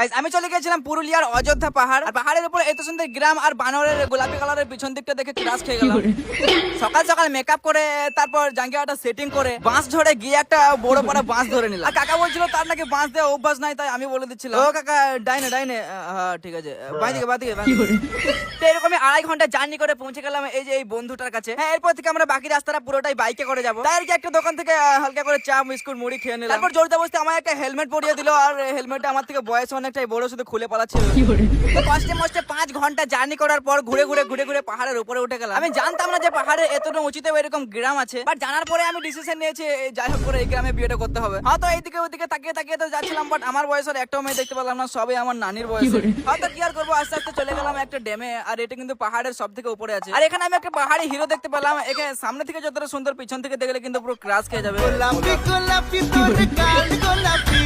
Guys, আমি চলে গেছিলাম পুরুলিয়ার অযোধ্যা পাহাড়। আর পাহাড়ের উপর এত সুন্দর গ্রাম আর বানরের গোলাপি কালারের পিছন দিকটা দেখে ক্রাশ খেয়ে গেলাম। সকাল সকাল মেকআপ করে তারপর জাঙ্গিয়াটা সেটিং করে বাঁশ ঝড়ে গিয়ে একটা বড় বড় বাঁশ ধরে নিলাম। আর কাকা বলছিল তার নাকি বাঁশ দেওয়া অভ্যাস নাই, তাই আমি বলে দিচ্ছিলাম, ও কাকা ডাইনে ডাইনে, হ্যাঁ ঠিক আছে, বাঁদিকে বাঁদিকে। তো এরকমই 2.5 ঘন্টা জার্নি করে পৌঁছে গেলাম এই যে এই বন্ধুটার কাছে। হ্যাঁ, এরপর থেকে আমরা বাকি রাস্তাটা পুরোটাই বাইকে করে যাবো। তাই আর কি একটা দোকান থেকে হালকা করে চা বিস্কুট মুড়ি খেয়ে নিলাম। তারপর জোরতে বসতে আমার একটা হেলমেট পরিয়ে দিল, আর হেলমেটটা আমার থেকে বয়স অনেকটাই বড়, শুধু খুলে পালাচ্ছিল। তো কষ্টে মষ্টে 5 ঘন্টা জার্নি করার পর ঘুরে ঘুরে পাহাড়ের উপরে উঠে গেলাম। আমি জানতাম না যে পাহাড়ের এতটা উঁচুতে এরকম গ্রাম আছে, বাট জানার পরে আমি ডিসিশন নিয়েছি যাই হোক করে এই গ্রামে বিয়েটা করতে হবে। হয়তো এইদিকে ওইদিকে তাকিয়ে তো যাচ্ছিলাম, বাট আমার বয়সের একটাও মেয়ে দেখতে পেলাম না, সবই আমার নানির বয়স। হয়তো কি আর করবো, আস্তে আস্তে চলে গেলাম একটা ড্যামে। আর এটা কিন্তু পাহাড়ের সব থেকে উপরে আছে। আর এখানে আমি একটা পাহাড়ি হিরো দেখতে পেলাম। এখানে সামনে থেকে যতটা সুন্দর, পিছন থেকে দেখলে কিন্তু পুরো ক্রাশ খেয়ে যাবে। গোলাপি গোলাপি তোর গাল গোলাপি।